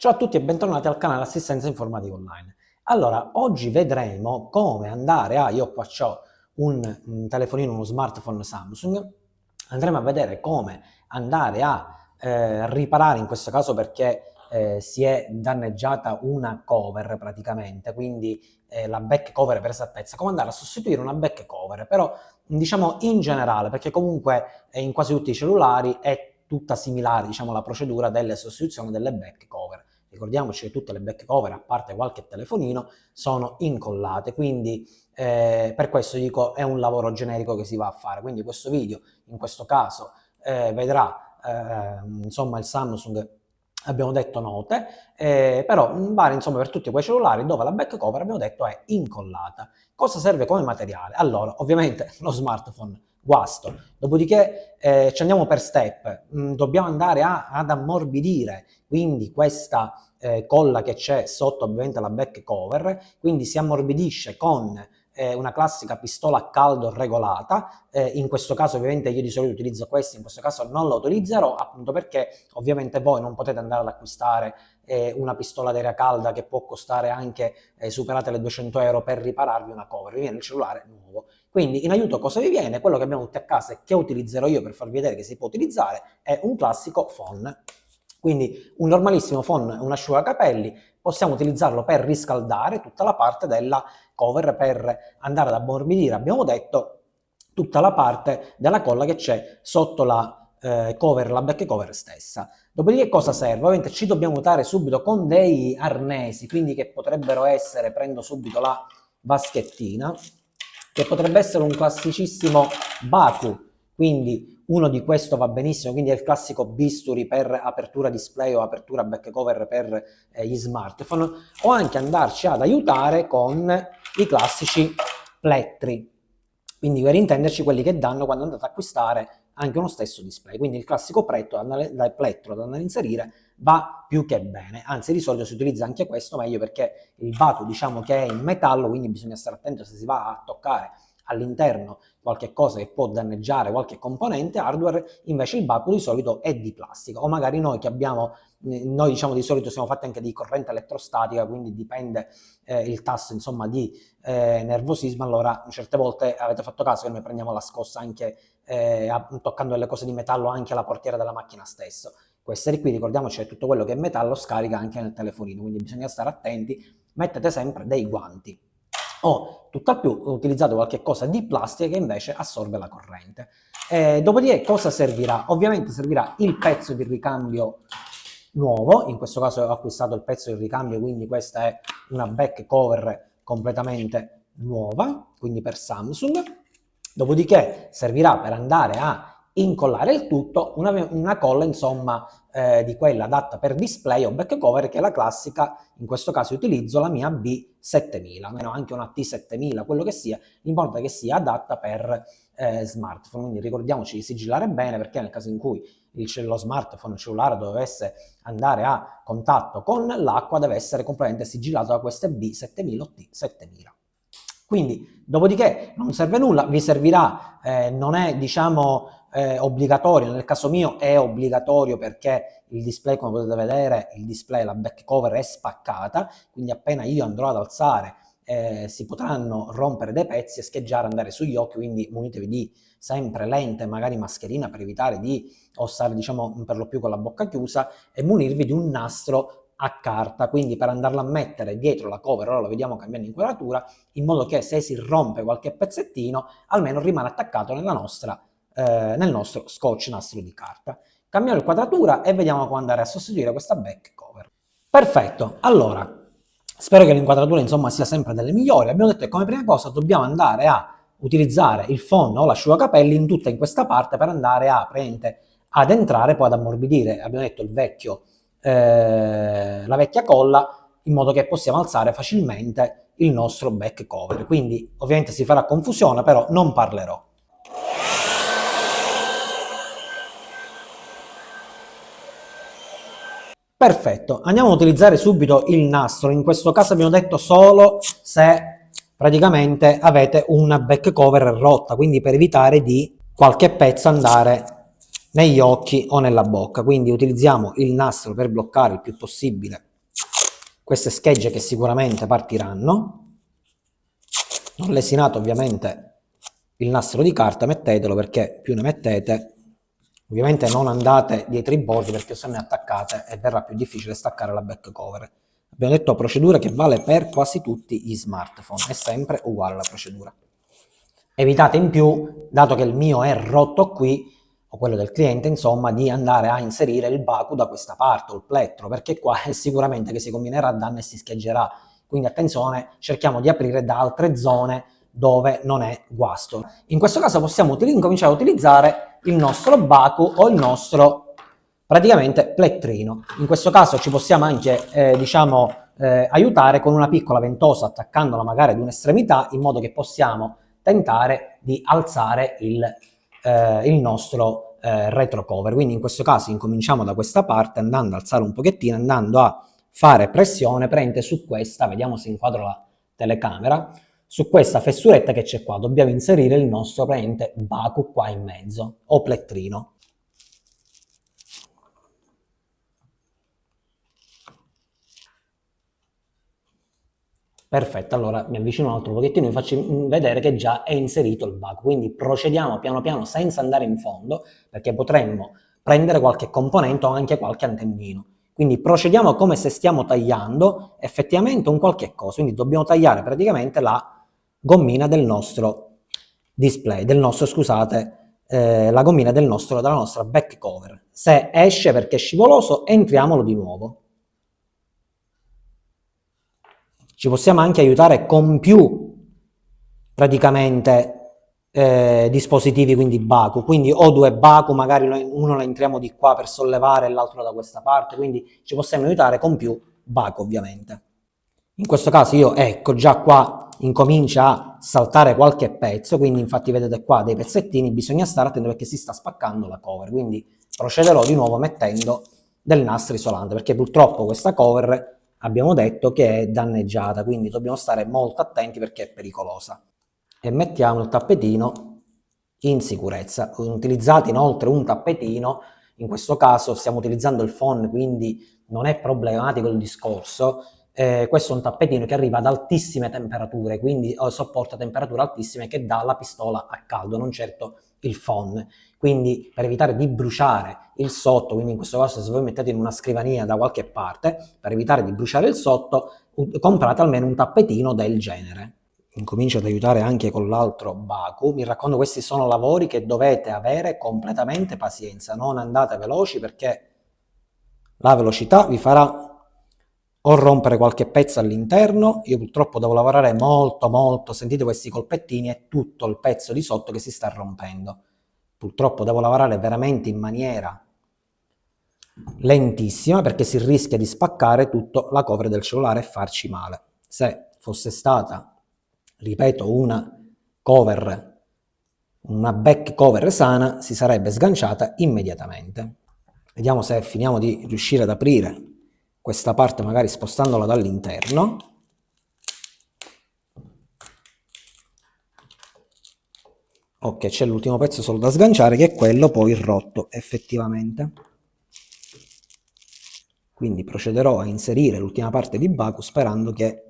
Ciao a tutti e bentornati al canale Assistenza Informatica Online. Allora, oggi vedremo come andare io qua c'ho un telefonino, uno smartphone Samsung, andremo a vedere come andare a riparare, in questo caso perché si è danneggiata una cover praticamente, quindi la back cover per esattezza, come andare a sostituire una back cover, però diciamo in generale, perché comunque in quasi tutti i cellulari è tutta similare, diciamo, la procedura delle sostituzioni delle back cover. Ricordiamoci che tutte le back cover, a parte qualche telefonino, sono incollate, quindi per questo dico è un lavoro generico che si va a fare. Quindi questo video, in questo caso, vedrà insomma il Samsung, abbiamo detto note, però vale insomma per tutti quei cellulari dove la back cover, abbiamo detto, è incollata. Cosa serve come materiale? Allora, ovviamente lo smartphone, guasto. Dopodiché ci andiamo per step, dobbiamo andare ad ammorbidire quindi questa colla che c'è sotto ovviamente la back cover, quindi si ammorbidisce con una classica pistola a caldo regolata, in questo caso ovviamente io di solito utilizzo questa, in questo caso non la utilizzerò appunto perché ovviamente voi non potete andare ad acquistare una pistola d'aria calda che può costare anche superate le 200 euro per ripararvi una cover, vi viene il cellulare nuovo. Quindi in aiuto cosa vi viene? Quello che abbiamo tutti a casa e che utilizzerò io per farvi vedere che si può utilizzare è un classico phon. Quindi un normalissimo phon, un asciugacapelli, possiamo utilizzarlo per riscaldare tutta la parte della cover, per andare ad ammorbidire, abbiamo detto, tutta la parte della colla che c'è sotto la cover, la back cover stessa. Dopodiché cosa serve? Ovviamente ci dobbiamo dare subito con dei arnesi, quindi che potrebbero essere, prendo subito la vaschettina, che potrebbe essere un classicissimo Baku, quindi uno di questo va benissimo, quindi è il classico bisturi per apertura display o apertura back cover per gli smartphone, o anche andarci ad aiutare con i classici plettri, quindi per intenderci quelli che danno quando andate ad acquistare anche uno stesso display, quindi il classico plettro da andare a inserire va più che bene, anzi di solito si utilizza anche questo meglio perché il Batu diciamo che è in metallo, quindi bisogna stare attento se si va a toccare all'interno qualche cosa che può danneggiare qualche componente hardware, invece il Baku di solito è di plastica, o magari noi che abbiamo, noi diciamo di solito siamo fatti anche di corrente elettrostatica, quindi dipende il tasso insomma di nervosismo, allora certe volte avete fatto caso che noi prendiamo la scossa anche toccando delle cose di metallo anche alla portiera della macchina stessa. Queste qui, ricordiamoci che tutto quello che è metallo scarica anche nel telefonino, quindi bisogna stare attenti, mettete sempre dei guanti. O tutt'al più utilizzate qualche cosa di plastica che invece assorbe la corrente. Dopodiché cosa servirà? Ovviamente servirà il pezzo di ricambio nuovo, in questo caso ho acquistato il pezzo di ricambio, quindi questa è una back cover completamente nuova, quindi per Samsung. Dopodiché servirà per andare a incollare il tutto una colla insomma di quella adatta per display o back cover, che è la classica, in questo caso utilizzo la mia B7000, almeno anche una T7000, quello che sia, l'importante è che sia adatta per smartphone, quindi ricordiamoci di sigillare bene, perché nel caso in cui lo smartphone, il cellulare dovesse andare a contatto con l'acqua deve essere completamente sigillato da queste B7000 o T7000. Quindi, dopodiché non serve nulla, vi servirà, non è diciamo obbligatorio, nel caso mio è obbligatorio perché il display, come potete vedere, il display, la back cover è spaccata, quindi appena io andrò ad alzare si potranno rompere dei pezzi e scheggiare, andare sugli occhi, quindi munitevi di sempre lente, magari mascherina per evitare di stare diciamo per lo più con la bocca chiusa, e munirvi di un nastro a carta, quindi per andarla a mettere dietro la cover, ora lo vediamo cambiando inquadratura, in modo che se si rompe qualche pezzettino almeno rimane attaccato nel nostro scotch nastro di carta. Cambiamo inquadratura e vediamo come andare a sostituire questa back cover. Perfetto, allora spero che l'inquadratura insomma sia sempre delle migliori. Abbiamo detto che come prima cosa dobbiamo andare a utilizzare il phon o l'asciugacapelli in tutta questa parte per andare ad entrare poi ad ammorbidire, abbiamo detto la vecchia colla, in modo che possiamo alzare facilmente il nostro back cover. Quindi ovviamente si farà confusione, però non parlerò. Perfetto, andiamo ad utilizzare subito il nastro, in questo caso abbiamo detto solo se praticamente avete una back cover rotta, quindi per evitare di qualche pezzo andare negli occhi o nella bocca, quindi utilizziamo il nastro per bloccare il più possibile queste schegge che sicuramente partiranno. Non lesinate ovviamente il nastro di carta, mettetelo, perché più ne mettete, ovviamente non andate dietro i bordi, perché se ne attaccate e verrà più difficile staccare la back cover. Abbiamo detto procedura che vale per quasi tutti gli smartphone, è sempre uguale la procedura. Evitate in più, dato che il mio è rotto qui, o quello del cliente, insomma, di andare a inserire il baku da questa parte, o il plettro, perché qua è sicuramente che si combinerà danno e si scheggerà. Quindi attenzione, cerchiamo di aprire da altre zone dove non è guasto. In questo caso possiamo incominciare a utilizzare il nostro baku o il nostro praticamente plettrino. In questo caso ci possiamo anche aiutare con una piccola ventosa, attaccandola magari ad un'estremità, in modo che possiamo tentare di alzare il nostro retro cover. Quindi in questo caso incominciamo da questa parte, andando a alzare un pochettino, andando a fare pressione, prende su questa, vediamo se inquadro la telecamera, su questa fessuretta che c'è qua, dobbiamo inserire il nostro baku qua in mezzo, o plettrino. Perfetto, allora mi avvicino un altro pochettino e vi faccio vedere che già è inserito il baku, quindi procediamo piano piano senza andare in fondo, perché potremmo prendere qualche componente o anche qualche antennino. Quindi procediamo come se stiamo tagliando effettivamente un qualche cosa, quindi dobbiamo tagliare praticamente la gommina del nostro display, la gommina della nostra back cover. Se esce perché è scivoloso, entriamolo di nuovo. Ci possiamo anche aiutare con più praticamente dispositivi, quindi baku, quindi o due baku, magari uno lo entriamo di qua per sollevare e l'altro da questa parte, quindi ci possiamo aiutare con più baku ovviamente. In questo caso io, ecco, già qua incomincia a saltare qualche pezzo, quindi infatti vedete qua dei pezzettini, bisogna stare attenti perché si sta spaccando la cover, quindi procederò di nuovo mettendo del nastro isolante, perché purtroppo questa cover abbiamo detto che è danneggiata, quindi dobbiamo stare molto attenti perché è pericolosa. E mettiamo il tappetino in sicurezza. Utilizzate inoltre un tappetino, in questo caso stiamo utilizzando il phon, quindi non è problematico il discorso. Questo è un tappetino che arriva ad altissime temperature, quindi sopporta temperature altissime, che dà la pistola a caldo, non certo il phon. Quindi per evitare di bruciare il sotto, quindi in questo caso se voi mettete in una scrivania da qualche parte, per evitare di bruciare il sotto, comprate almeno un tappetino del genere. Incomincio ad aiutare anche con l'altro baku. Mi raccomando, questi sono lavori che dovete avere completamente pazienza, non andate veloci perché la velocità vi farà o rompere qualche pezzo all'interno. Io purtroppo devo lavorare molto, sentite questi colpettini, è tutto il pezzo di sotto che si sta rompendo. Purtroppo devo lavorare veramente in maniera lentissima perché si rischia di spaccare tutta la cover del cellulare e farci male. Se fosse stata, ripeto, una back cover sana, si sarebbe sganciata immediatamente. Vediamo se finiamo di riuscire ad aprire questa parte, magari spostandola dall'interno. Ok, c'è l'ultimo pezzo solo da sganciare, che è quello poi rotto effettivamente. Quindi procederò a inserire l'ultima parte di baku sperando che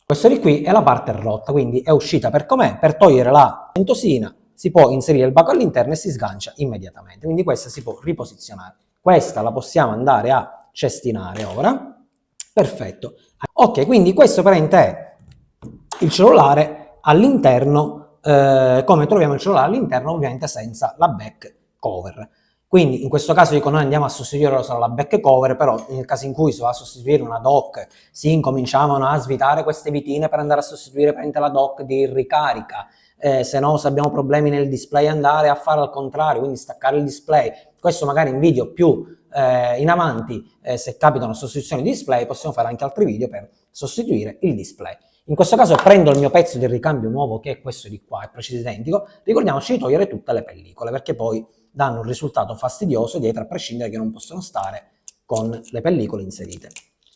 questo di qui è la parte rotta, quindi è uscita per com'è. Per togliere la ventosina si può inserire il baku all'interno e si sgancia immediatamente, quindi questa si può riposizionare. Questa la possiamo andare a cestinare ora. Perfetto. Ok, quindi questo praticamente è il cellulare all'interno, come troviamo il cellulare all'interno, ovviamente senza la back cover. Quindi in questo caso dico noi andiamo a sostituire solo la back cover, però nel caso in cui si va a sostituire una dock, si incominciavano a svitare queste vitine per andare a sostituire la dock di ricarica, se no se abbiamo problemi nel display andare a fare al contrario, quindi staccare il display. Questo magari in video più in avanti, se capitano sostituzioni di display, possiamo fare anche altri video per sostituire il display. In questo caso prendo il mio pezzo di ricambio nuovo, che è questo di qua, è preciso identico. Ricordiamoci di togliere tutte le pellicole, perché poi danno un risultato fastidioso dietro, a prescindere che non possono stare con le pellicole inserite.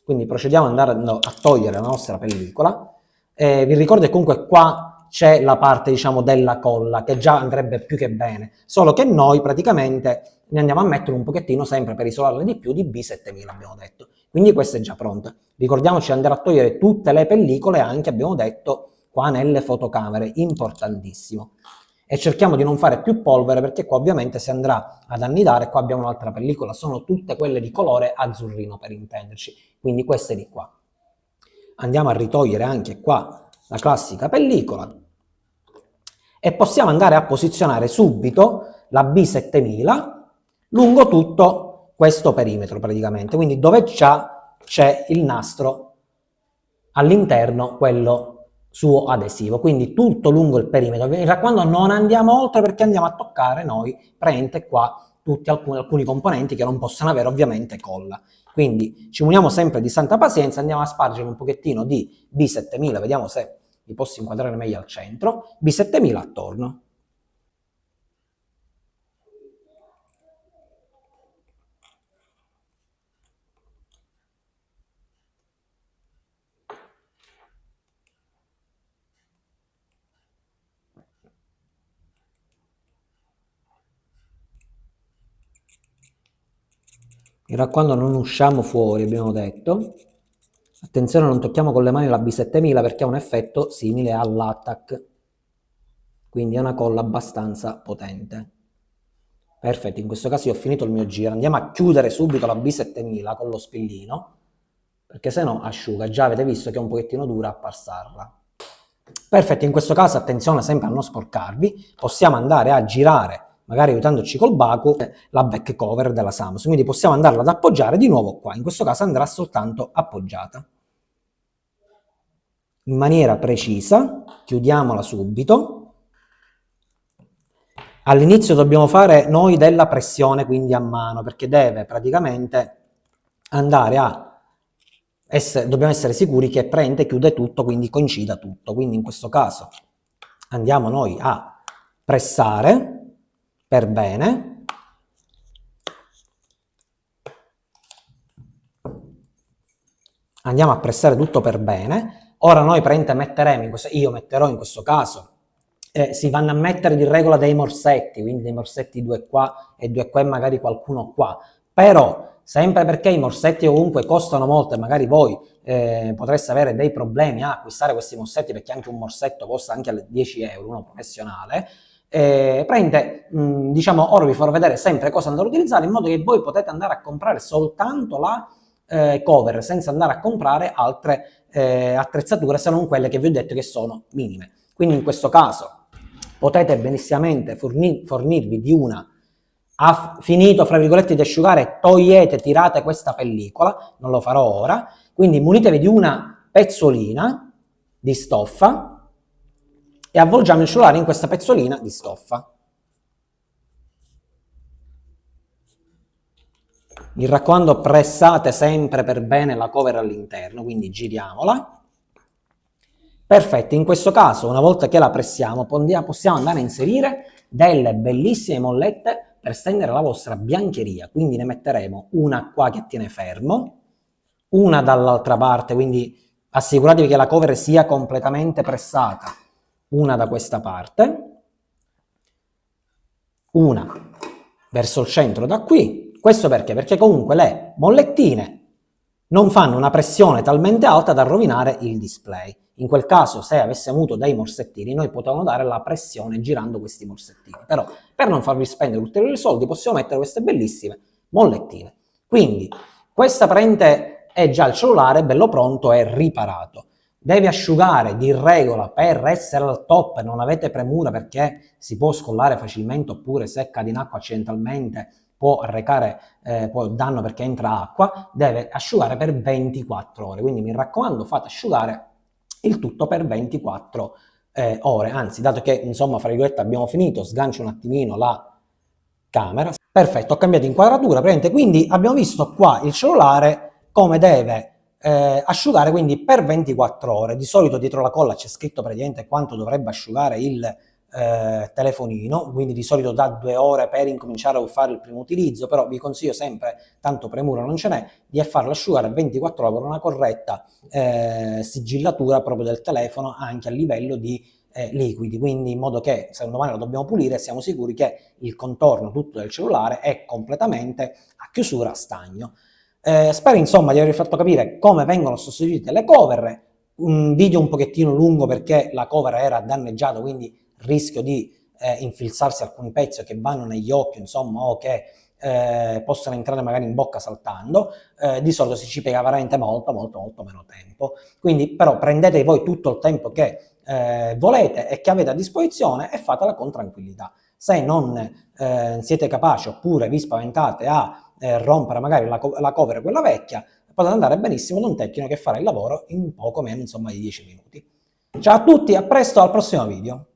Quindi procediamo andando a togliere la nostra pellicola. Vi ricordo che comunque qua c'è la parte, diciamo, della colla, che già andrebbe più che bene, solo che noi praticamente ne andiamo a mettere un pochettino, sempre per isolarle di più, di B7000 abbiamo detto. Quindi questa è già pronta. Ricordiamoci di andare a togliere tutte le pellicole, anche abbiamo detto qua nelle fotocamere, importantissimo. E cerchiamo di non fare più polvere, perché qua ovviamente si andrà ad annidare. Qua abbiamo un'altra pellicola, sono tutte quelle di colore azzurrino per intenderci, quindi queste di qua. Andiamo a ritogliere anche qua la classica pellicola e possiamo andare a posizionare subito la B7000 lungo tutto questo perimetro praticamente, quindi dove già c'è il nastro all'interno, quello suo adesivo, quindi tutto lungo il perimetro. Mi raccomando, non andiamo oltre, perché andiamo a toccare noi praticamente qua tutti alcuni componenti che non possono avere ovviamente colla. Quindi ci muniamo sempre di santa pazienza, andiamo a spargere un pochettino di B7000, vediamo se li posso inquadrare meglio al centro, B7000 attorno. Mi raccomando, non usciamo fuori, abbiamo detto. Attenzione, non tocchiamo con le mani la B7000, perché ha un effetto simile all'attack, quindi è una colla abbastanza potente. Perfetto, in questo caso io ho finito il mio giro. Andiamo a chiudere subito la B7000 con lo spillino, perché se no asciuga. Già avete visto che è un pochettino dura a passarla. Perfetto, in questo caso attenzione sempre a non sporcarvi. Possiamo andare a girare, magari aiutandoci col Baku, la back cover della Samsung, quindi possiamo andarla ad appoggiare di nuovo qua. In questo caso andrà soltanto appoggiata in maniera precisa. Chiudiamola subito. All'inizio dobbiamo fare noi della pressione, quindi a mano, perché deve praticamente andare a dobbiamo essere sicuri che prende, chiude tutto, quindi coincida tutto. Quindi in questo caso andiamo noi a pressare per bene. Andiamo a pressare tutto per bene. Ora noi metteremo, io metterò in questo caso, si vanno a mettere di regola dei morsetti, quindi dei morsetti 2 qua e 2 qua e magari qualcuno qua. Però, sempre perché i morsetti comunque costano molto e magari voi potreste avere dei problemi a acquistare questi morsetti, perché anche un morsetto costa anche 10 euro, uno professionale, diciamo, ora vi farò vedere sempre cosa andare a utilizzare, in modo che voi potete andare a comprare soltanto la cover, senza andare a comprare altre attrezzature, se non quelle che vi ho detto che sono minime. Quindi in questo caso potete benissimamente fornirvi di una. Ha finito, fra virgolette, di asciugare, togliete, tirate questa pellicola, non lo farò ora, quindi munitevi di una pezzolina di stoffa e avvolgiamo il cellulare in questa pezzolina di stoffa. Mi raccomando, pressate sempre per bene la cover all'interno, quindi giriamola. Perfetto, in questo caso, una volta che la pressiamo, possiamo andare a inserire delle bellissime mollette per stendere la vostra biancheria. Quindi ne metteremo una qua che tiene fermo, una dall'altra parte, quindi assicuratevi che la cover sia completamente pressata, una da questa parte, una verso il centro da qui. Questo perché? Perché comunque le mollettine non fanno una pressione talmente alta da rovinare il display. In quel caso, se avessimo avuto dei morsettini, noi potevamo dare la pressione girando questi morsettini. Però, per non farvi spendere ulteriori soldi, possiamo mettere queste bellissime mollettine. Quindi, questa prende è già il cellulare, bello pronto e riparato. Deve asciugare di regola per essere al top, non avete premura perché si può scollare facilmente, oppure se cade in acqua accidentalmente può arrecare danno perché entra acqua. Deve asciugare per 24 ore, quindi mi raccomando, fate asciugare il tutto per 24 ore, anzi, dato che insomma, fra virgolette, abbiamo finito, sgancio un attimino la camera. Perfetto, ho cambiato inquadratura, quindi abbiamo visto qua il cellulare come deve asciugare, quindi per 24 ore. Di solito dietro la colla c'è scritto praticamente quanto dovrebbe asciugare il telefonino, quindi di solito da 2 ore per incominciare a fare il primo utilizzo, però vi consiglio sempre, tanto premura non ce n'è, di farlo asciugare a 24 ore per una corretta sigillatura proprio del telefono, anche a livello di liquidi, quindi in modo che se un domani lo dobbiamo pulire siamo sicuri che il contorno tutto del cellulare è completamente a chiusura stagno. Spero insomma di aver fatto capire come vengono sostituite le cover, un video un pochettino lungo perché la cover era danneggiata, quindi rischio di infilzarsi alcuni pezzi che vanno negli occhi, insomma, o che possono entrare magari in bocca saltando. Di solito si ci piega veramente molto meno tempo, quindi però prendete voi tutto il tempo che volete e che avete a disposizione e fatela con tranquillità. Se non siete capaci oppure vi spaventate a rompere magari la cover quella vecchia, potete andare benissimo da un tecnico che farà il lavoro in poco meno insomma di 10 minuti. Ciao a tutti, a presto al prossimo video.